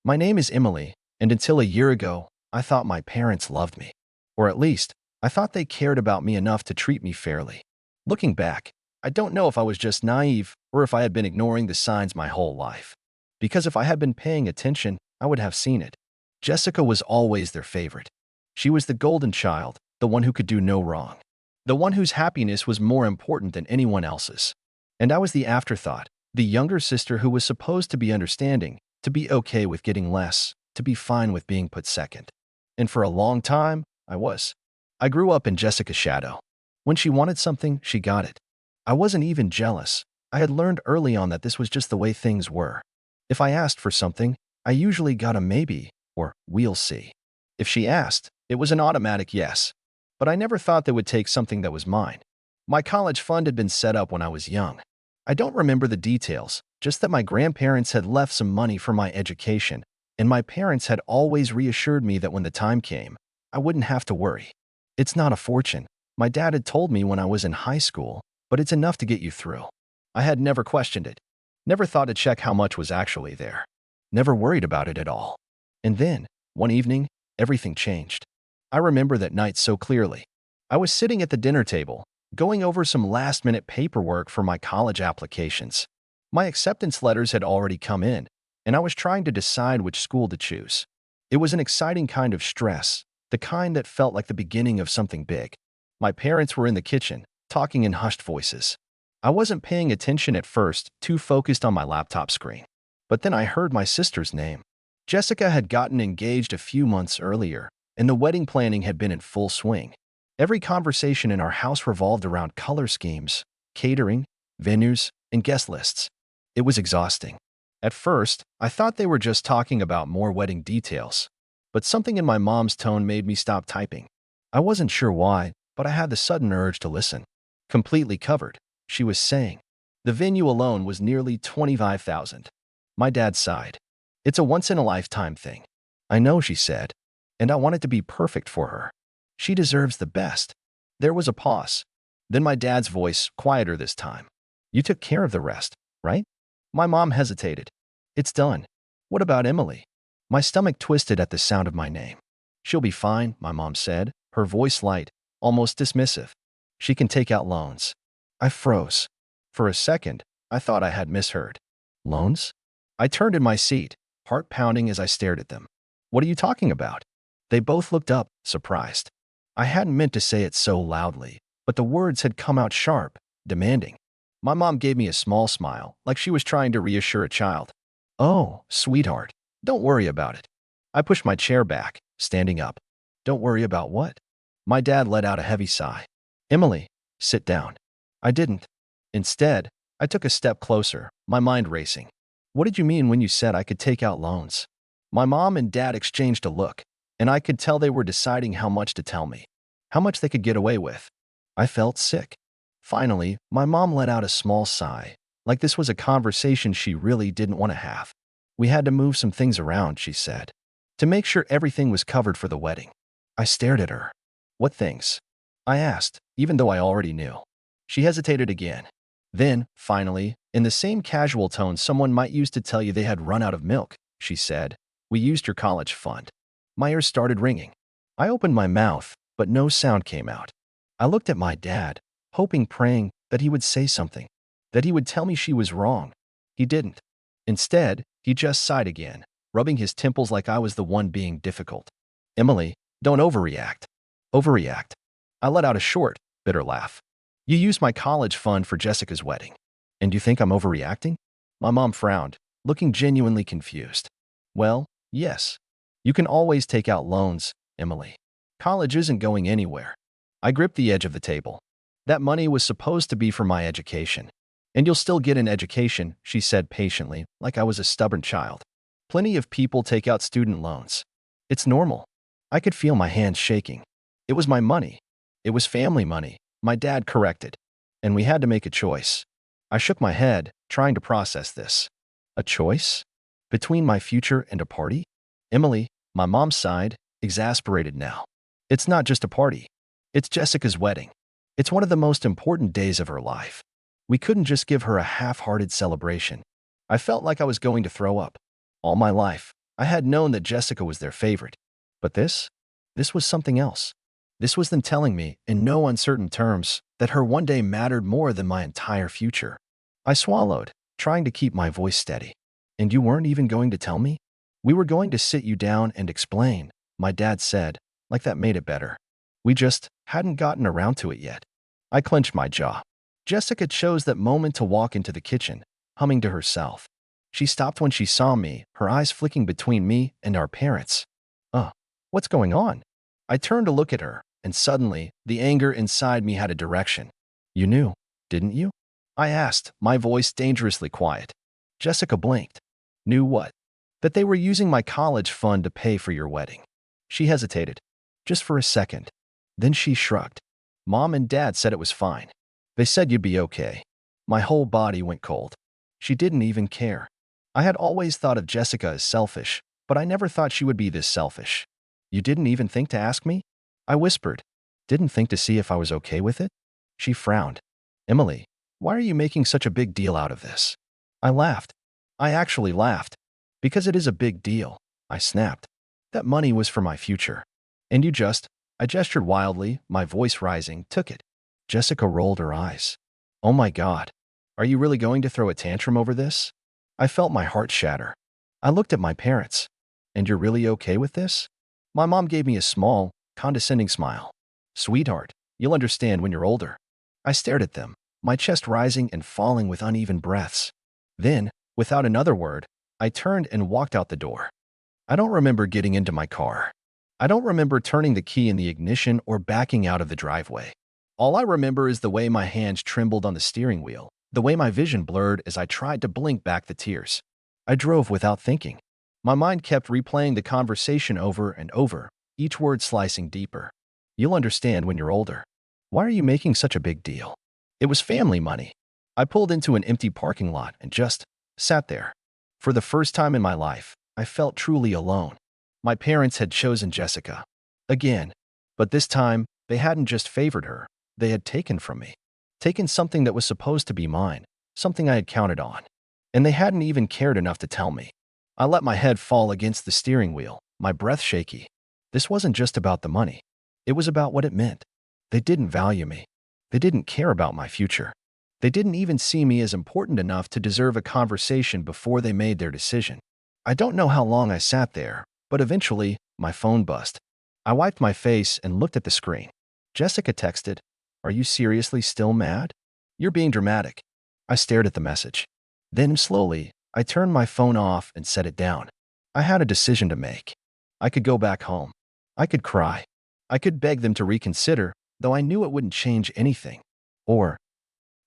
My name is Emily, and until a year ago, I thought my parents loved me. Or at least, I thought they cared about me enough to treat me fairly. Looking back, I don't know if I was just naive or if I had been ignoring the signs my whole life. Because if I had been paying attention, I would have seen it. Jessica was always their favorite. She was the golden child, the one who could do no wrong. The one whose happiness was more important than anyone else's. And I was the afterthought, the younger sister who was supposed to be understanding, to be okay with getting less, to be fine with being put second. And for a long time, I was. I grew up in Jessica's shadow. When she wanted something, she got it. I wasn't even jealous. I had learned early on that this was just the way things were. If I asked for something, I usually got a maybe or we'll see. If she asked, it was an automatic yes. But I never thought they would take something that was mine. My college fund had been set up when I was young. I don't remember the details, just that my grandparents had left some money for my education, and my parents had always reassured me that when the time came, I wouldn't have to worry. It's not a fortune, my dad had told me when I was in high school, but it's enough to get you through. I had never questioned it, never thought to check how much was actually there, never worried about it at all. And then, one evening, everything changed. I remember that night so clearly. I was sitting at the dinner table, going over some last-minute paperwork for my college applications. My acceptance letters had already come in, and I was trying to decide which school to choose. It was an exciting kind of stress, the kind that felt like the beginning of something big. My parents were in the kitchen, talking in hushed voices. I wasn't paying attention at first, too focused on my laptop screen. But then I heard my sister's name. Jessica had gotten engaged a few months earlier, and the wedding planning had been in full swing. Every conversation in our house revolved around color schemes, catering, venues, and guest lists. It was exhausting. At first, I thought they were just talking about more wedding details. But something in my mom's tone made me stop typing. I wasn't sure why, but I had the sudden urge to listen. Completely covered, she was saying. The venue alone was nearly $25,000. My dad sighed. It's a once-in-a-lifetime thing. I know, she said, and I want it to be perfect for her. She deserves the best. There was a pause. Then my dad's voice, quieter this time. You took care of the rest, right? My mom hesitated. It's done. What about Emily? My stomach twisted at the sound of my name. She'll be fine, my mom said, her voice light, almost dismissive. She can take out loans. I froze. For a second, I thought I had misheard. Loans? I turned in my seat, heart pounding as I stared at them. What are you talking about? They both looked up, surprised. I hadn't meant to say it so loudly, but the words had come out sharp, demanding. My mom gave me a small smile, like she was trying to reassure a child. Oh, sweetheart, don't worry about it. I pushed my chair back, standing up. Don't worry about what? My dad let out a heavy sigh. Emily, sit down. I didn't. Instead, I took a step closer, my mind racing. What did you mean when you said I could take out loans? My mom and dad exchanged a look, and I could tell they were deciding how much to tell me, how much they could get away with. I felt sick. Finally, my mom let out a small sigh, like this was a conversation she really didn't want to have. We had to move some things around, she said, to make sure everything was covered for the wedding. I stared at her. What things? I asked, even though I already knew. She hesitated again. Then, finally, in the same casual tone someone might use to tell you they had run out of milk, she said, we used your college fund. My ears started ringing. I opened my mouth, but no sound came out. I looked at my dad, hoping, praying that he would say something, that he would tell me she was wrong. He didn't. Instead, he just sighed again, rubbing his temples like I was the one being difficult. Emily, don't overreact. Overreact. I let out a short, bitter laugh. You used my college fund for Jessica's wedding. And you think I'm overreacting? My mom frowned, looking genuinely confused. Well, yes. You can always take out loans, Emily. College isn't going anywhere. I gripped the edge of the table. That money was supposed to be for my education. And you'll still get an education, she said patiently, like I was a stubborn child. Plenty of people take out student loans. It's normal. I could feel my hands shaking. It was my money. It was family money, my dad corrected. And we had to make a choice. I shook my head, trying to process this. A choice? Between my future and a party? Emily, my mom sighed, exasperated now. It's not just a party. It's Jessica's wedding. It's one of the most important days of her life. We couldn't just give her a half-hearted celebration. I felt like I was going to throw up. All my life, I had known that Jessica was their favorite. But this was something else. This was them telling me, in no uncertain terms, that her one day mattered more than my entire future. I swallowed, trying to keep my voice steady. And you weren't even going to tell me? We were going to sit you down and explain, my dad said, like that made it better. We just hadn't gotten around to it yet. I clenched my jaw. Jessica chose that moment to walk into the kitchen, humming to herself. She stopped when she saw me, her eyes flicking between me and our parents. What's going on? I turned to look at her, and suddenly, the anger inside me had a direction. You knew, didn't you? I asked, my voice dangerously quiet. Jessica blinked. Knew what? That they were using my college fund to pay for your wedding. She hesitated, just for a second. Then she shrugged. Mom and Dad said it was fine. They said you'd be okay. My whole body went cold. She didn't even care. I had always thought of Jessica as selfish, but I never thought she would be this selfish. You didn't even think to ask me? I whispered. Didn't think to see if I was okay with it? She frowned. Emily, why are you making such a big deal out of this? I laughed. I actually laughed. Because it is a big deal, I snapped. That money was for my future. And you just, I gestured wildly, my voice rising, took it. Jessica rolled her eyes. Oh my God. Are you really going to throw a tantrum over this? I felt my heart shatter. I looked at my parents. And you're really okay with this? My mom gave me a small, condescending smile. Sweetheart, you'll understand when you're older. I stared at them, my chest rising and falling with uneven breaths. Then, without another word, I turned and walked out the door. I don't remember getting into my car. I don't remember turning the key in the ignition or backing out of the driveway. All I remember is the way my hands trembled on the steering wheel, the way my vision blurred as I tried to blink back the tears. I drove without thinking. My mind kept replaying the conversation over and over, each word slicing deeper. You'll understand when you're older. Why are you making such a big deal? It was family money. I pulled into an empty parking lot and just sat there. For the first time in my life, I felt truly alone. My parents had chosen Jessica. Again. But this time, they hadn't just favored her. They had taken from me. Taken something that was supposed to be mine, something I had counted on. And they hadn't even cared enough to tell me. I let my head fall against the steering wheel, my breath shaky. This wasn't just about the money. It was about what it meant. They didn't value me. They didn't care about my future. They didn't even see me as important enough to deserve a conversation before they made their decision. I don't know how long I sat there, but eventually, my phone buzzed. I wiped my face and looked at the screen. Jessica texted, "Are you seriously still mad? You're being dramatic." I stared at the message. Then, slowly, I turned my phone off and set it down. I had a decision to make. I could go back home. I could cry. I could beg them to reconsider, though I knew it wouldn't change anything. Or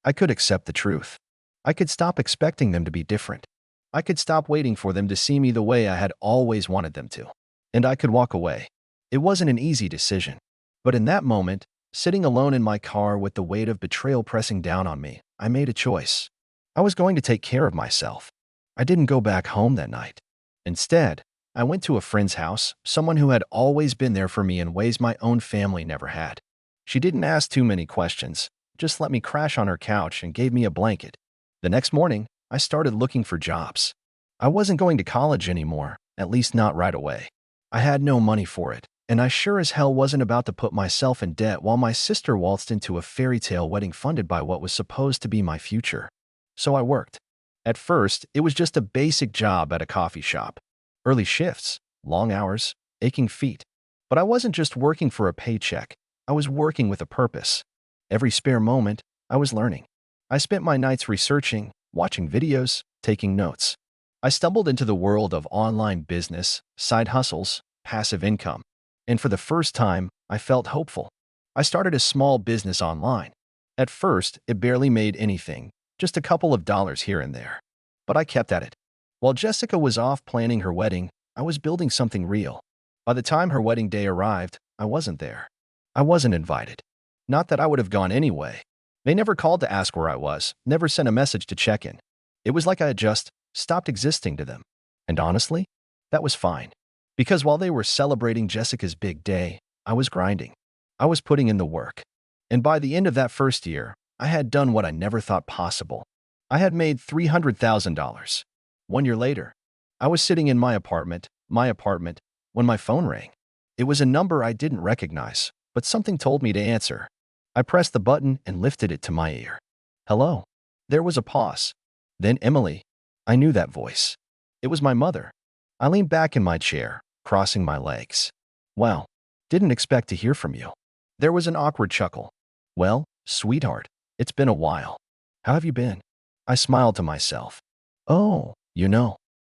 I could accept the truth. I could stop expecting them to be different. I could stop waiting for them to see me the way I had always wanted them to. And I could walk away. It wasn't an easy decision. But in that moment, sitting alone in my car with the weight of betrayal pressing down on me, I made a choice. I was going to take care of myself. I didn't go back home that night. Instead, I went to a friend's house, someone who had always been there for me in ways my own family never had. She didn't ask too many questions, just let me crash on her couch and gave me a blanket. The next morning, I started looking for jobs. I wasn't going to college anymore, at least not right away. I had no money for it, and I sure as hell wasn't about to put myself in debt while my sister waltzed into a fairy tale wedding funded by what was supposed to be my future. So I worked. At first, it was just a basic job at a coffee shop. Early shifts, long hours, aching feet. But I wasn't just working for a paycheck. I was working with a purpose. Every spare moment, I was learning. I spent my nights researching, watching videos, taking notes. I stumbled into the world of online business, side hustles, passive income. And for the first time, I felt hopeful. I started a small business online. At first, it barely made anything, just a couple of dollars here and there. But I kept at it. While Jessica was off planning her wedding, I was building something real. By the time her wedding day arrived, I wasn't there. I wasn't invited. Not that I would have gone anyway. They never called to ask where I was, never sent a message to check in. It was like I had just stopped existing to them. And honestly, that was fine. Because while they were celebrating Jessica's big day, I was grinding. I was putting in the work. And by the end of that first year, I had done what I never thought possible. I had made $300,000. 1 year later, I was sitting in my apartment, my apartment, when my phone rang. It was a number I didn't recognize, but something told me to answer. I pressed the button and lifted it to my ear. Hello. There was a pause. Then Emily. I knew that voice. It was my mother. I leaned back in my chair, crossing my legs. Well, didn't expect to hear from you. There was an awkward chuckle. Well, sweetheart, it's been a while. How have you been? I smiled to myself. Oh,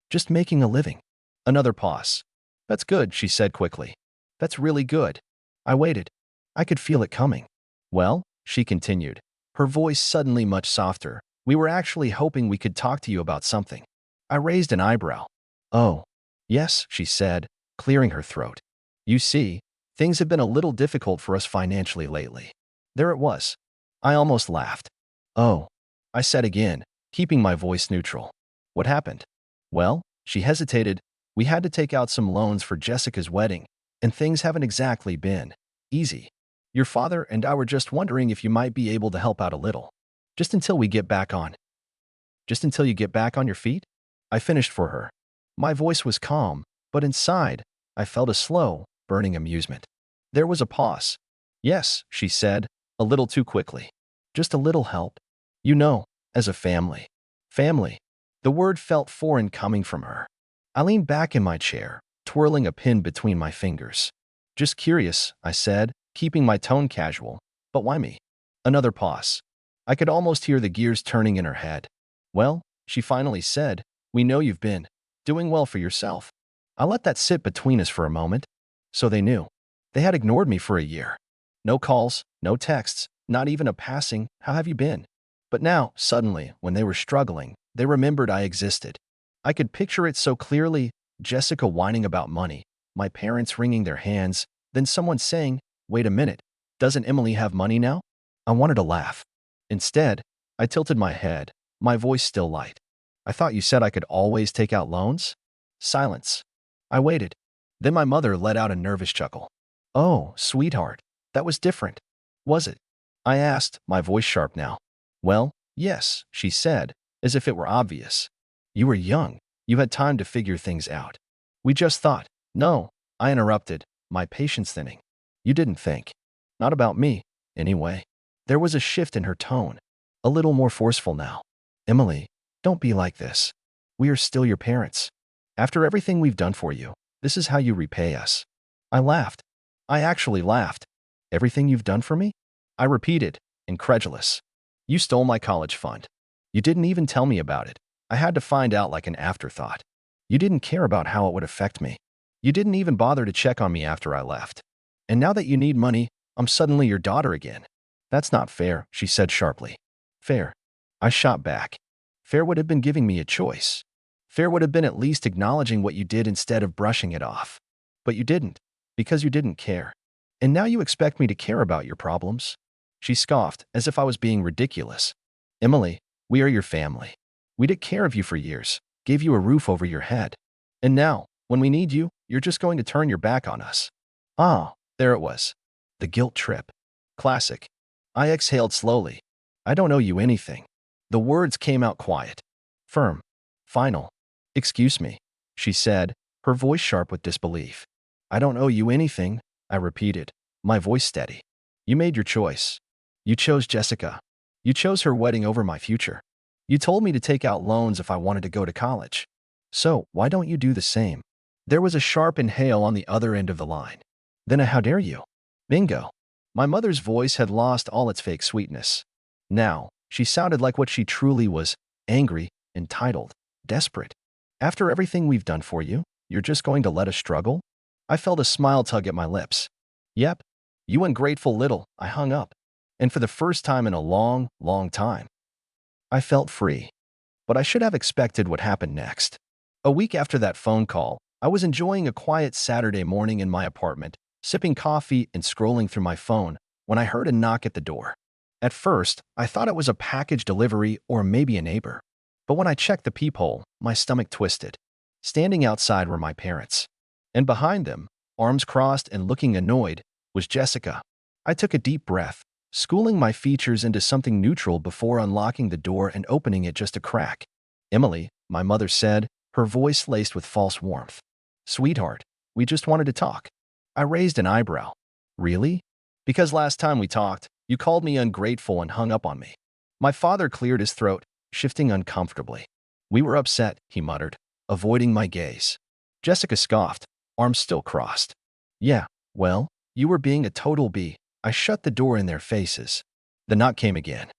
just making a living. Another pause. That's good, she said quickly. That's really good. I waited. I could feel it coming. Well, she continued, her voice suddenly much softer. We were actually hoping we could talk to you about something. I raised an eyebrow. Oh, yes, she said, clearing her throat. You see, things have been a little difficult for us financially lately. There it was. I almost laughed. Oh, I said again, keeping my voice neutral. What happened? Well, she hesitated. We had to take out some loans for Jessica's wedding, and things haven't exactly been easy. Your father and I were just wondering if you might be able to help out a little. Just until we get back on. Just until you get back on your feet? I finished for her. My voice was calm, but inside, I felt a slow, burning amusement. There was a pause. Yes, she said, a little too quickly. Just a little help. As a family. Family. The word felt foreign coming from her. I leaned back in my chair, twirling a pin between my fingers. Just curious, I said, keeping my tone casual. But why me? Another pause. I could almost hear the gears turning in her head. Well, she finally said, we know you've been doing well for yourself. I let that sit between us for a moment. So they knew. They had ignored me for a year. No calls, no texts, not even a passing, how have you been? But now, suddenly, when they were struggling, they remembered I existed. I could picture it so clearly, Jessica whining about money, my parents wringing their hands, then someone saying, wait a minute, doesn't Emily have money now? I wanted to laugh. Instead, I tilted my head, my voice still light. I thought you said I could always take out loans? Silence. I waited. Then my mother let out a nervous chuckle. Oh, sweetheart, that was different. Was it? I asked, my voice sharp now. Well, yes, she said, as if it were obvious. You were young. You had time to figure things out. We just thought. No, I interrupted, my patience thinning. You didn't think. Not about me, anyway. There was a shift in her tone, a little more forceful now. Emily, don't be like this. We are still your parents. After everything we've done for you, this is how you repay us. I laughed. I actually laughed. Everything you've done for me? I repeated, incredulous. You stole my college fund. You didn't even tell me about it. I had to find out like an afterthought. You didn't care about how it would affect me. You didn't even bother to check on me after I left. And now that you need money, I'm suddenly your daughter again. That's not fair, she said sharply. Fair. I shot back. Fair would have been giving me a choice. Fair would have been at least acknowledging what you did instead of brushing it off. But you didn't, because you didn't care. And now you expect me to care about your problems? She scoffed, as if I was being ridiculous. Emily, we are your family. We took care of you for years, gave you a roof over your head. And now, when we need you, you're just going to turn your back on us. Ah, there it was. The guilt trip. Classic. I exhaled slowly. I don't owe you anything. The words came out quiet. Firm. Final. Excuse me, she said, her voice sharp with disbelief. I don't owe you anything, I repeated, my voice steady. You made your choice. You chose Jessica. You chose her wedding over my future. You told me to take out loans if I wanted to go to college. So, why don't you do the same? There was a sharp inhale on the other end of the line. Then a how dare you? Bingo. My mother's voice had lost all its fake sweetness. Now, she sounded like what she truly was, angry, entitled, desperate. After everything we've done for you, you're just going to let us struggle? I felt a smile tug at my lips. Yep. You ungrateful little, I hung up. And for the first time in a long, long time, I felt free. But I should have expected what happened next. A week after that phone call, I was enjoying a quiet Saturday morning in my apartment, sipping coffee and scrolling through my phone, when I heard a knock at the door. At first, I thought it was a package delivery or maybe a neighbor. But when I checked the peephole, my stomach twisted. Standing outside were my parents. And behind them, arms crossed and looking annoyed, was Jessica. I took a deep breath, schooling my features into something neutral before unlocking the door and opening it just a crack. Emily, my mother said, her voice laced with false warmth. Sweetheart, we just wanted to talk. I raised an eyebrow. Really? Because last time we talked, you called me ungrateful and hung up on me. My father cleared his throat, shifting uncomfortably. We were upset, he muttered, avoiding my gaze. Jessica scoffed, arms still crossed. Yeah, well, you were being a total bee. I shut the door in their faces. The knock came again.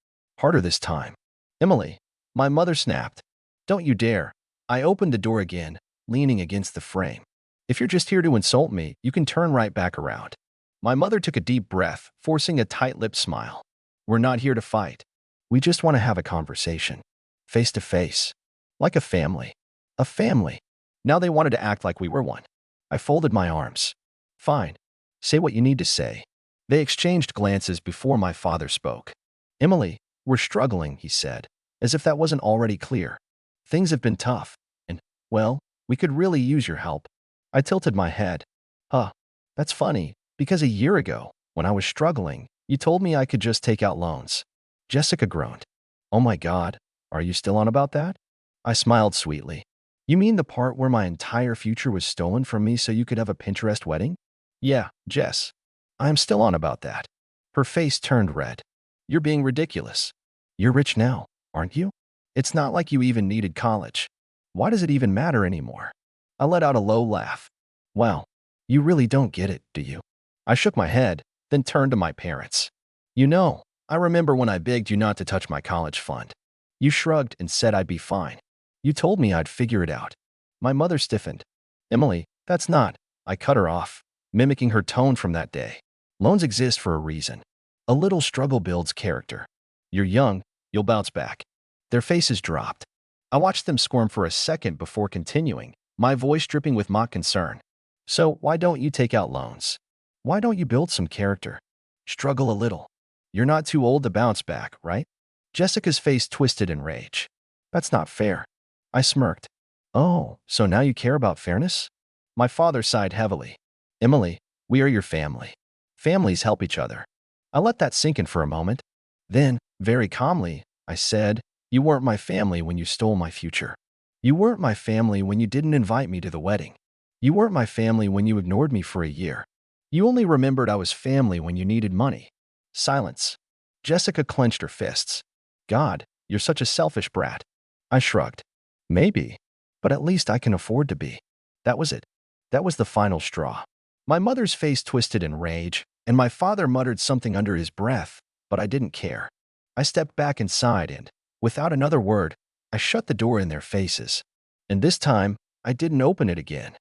Harder this time. Emily, my mother snapped. Don't you dare. I opened the door again, leaning against the frame. If you're just here to insult me, you can turn right back around. My mother took a deep breath, forcing a tight-lipped smile. We're not here to fight. We just want to have a conversation. Face to face. Like a family. A family. Now they wanted to act like we were one. I folded my arms. Fine. Say what you need to say. They exchanged glances before my father spoke. Emily, we're struggling, he said, as if that wasn't already clear. Things have been tough, and, well, we could really use your help. I tilted my head. Huh, that's funny, because a year ago, when I was struggling, you told me I could just take out loans. Jessica groaned. Oh my God, are you still on about that? I smiled sweetly. You mean the part where my entire future was stolen from me so you could have a Pinterest wedding? Yeah, Jess. I am still on about that. Her face turned red. You're being ridiculous. You're rich now, aren't you? It's not like you even needed college. Why does it even matter anymore? I let out a low laugh. Wow, you really don't get it, do you? I shook my head, then turned to my parents. You know, I remember when I begged you not to touch my college fund. You shrugged and said I'd be fine. You told me I'd figure it out. My mother stiffened. Emily, that's not. I cut her off, mimicking her tone from that day. Loans exist for a reason. A little struggle builds character. You're young, you'll bounce back. Their faces dropped. I watched them squirm for a second before continuing, my voice dripping with mock concern. So why don't you take out loans? Why don't you build some character? Struggle a little. You're not too old to bounce back, right? Jessica's face twisted in rage. That's not fair. I smirked. Oh, so now you care about fairness? My father sighed heavily. Emily, we are your family. Families help each other. I let that sink in for a moment. Then, very calmly, I said, you weren't my family when you stole my future. You weren't my family when you didn't invite me to the wedding. You weren't my family when you ignored me for a year. You only remembered I was family when you needed money. Silence. Jessica clenched her fists. God, you're such a selfish brat. I shrugged. Maybe, but at least I can afford to be. That was it. That was the final straw. My mother's face twisted in rage, and my father muttered something under his breath, but I didn't care. I stepped back inside and, without another word, I shut the door in their faces. And this time, I didn't open it again.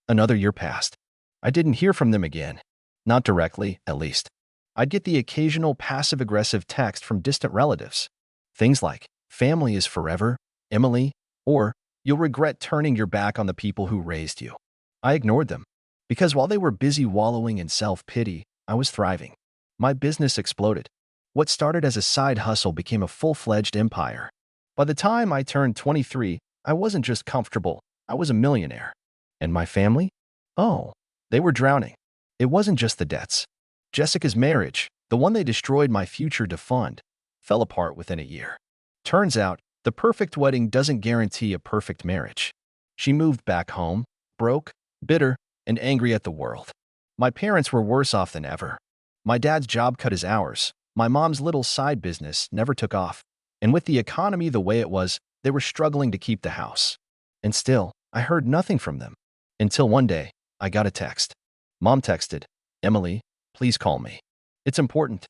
Another year passed. I didn't hear from them again. Not directly, at least. I'd get the occasional passive-aggressive text from distant relatives. Things like, family is forever, Emily, or you'll regret turning your back on the people who raised you. I ignored them, because while they were busy wallowing in self-pity, I was thriving. My business exploded. What started as a side hustle became a full-fledged empire. By the time I turned 23, I wasn't just comfortable, I was a millionaire. And my family? Oh, they were drowning. It wasn't just the debts. Jessica's marriage, the one they destroyed my future to fund, fell apart within a year. Turns out, the perfect wedding doesn't guarantee a perfect marriage. She moved back home, broke, bitter, and angry at the world. My parents were worse off than ever. My dad's job cut his hours. My mom's little side business never took off. And with the economy the way it was, they were struggling to keep the house. And still, I heard nothing from them. Until one day, I got a text. Mom texted, Emily, please call me. It's important.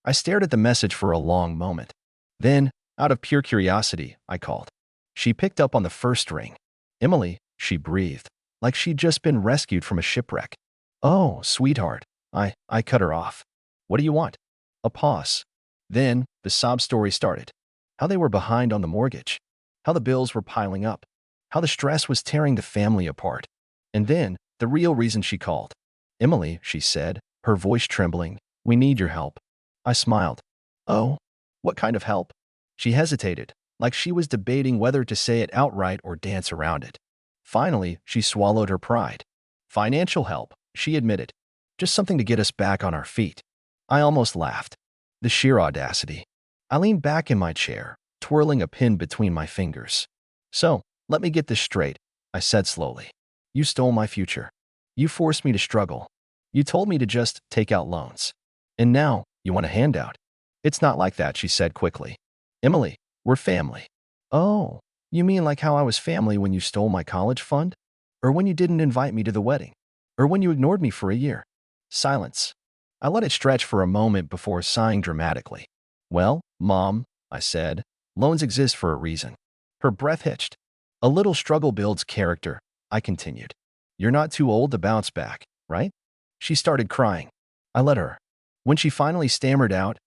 I stared at the message for a long moment. Then, out of pure curiosity, I called. She picked up on the first ring. Emily, she breathed, like she'd just been rescued from a shipwreck. Oh, sweetheart. I cut her off. What do you want? A pause. Then, the sob story started. How they were behind on the mortgage. How the bills were piling up. How the stress was tearing the family apart. And then, the real reason she called. Emily, she said, her voice trembling, we need your help. I smiled. Oh, what kind of help? She hesitated, like she was debating whether to say it outright or dance around it. Finally, she swallowed her pride. Financial help, she admitted. Just something to get us back on our feet. I almost laughed. The sheer audacity. I leaned back in my chair, twirling a pin between my fingers. So, let me get this straight, I said slowly. You stole my future. You forced me to struggle. You told me to just take out loans. And now you want a handout. It's not like that, she said quickly. Emily, we're family. Oh, you mean like how I was family when you stole my college fund? Or when you didn't invite me to the wedding? Or when you ignored me for a year? Silence. I let it stretch for a moment before sighing dramatically. Well, Mom, I said, loans exist for a reason. Her breath hitched. A little struggle builds character, I continued. You're not too old to bounce back, right? She started crying. I let her. When she finally stammered out,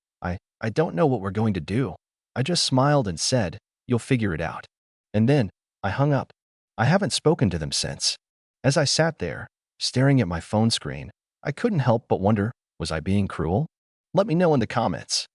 I don't know what we're going to do. I just smiled and said, you'll figure it out. And then I hung up. I haven't spoken to them since. As I sat there, staring at my phone screen, I couldn't help but wonder, was I being cruel? Let me know in the comments.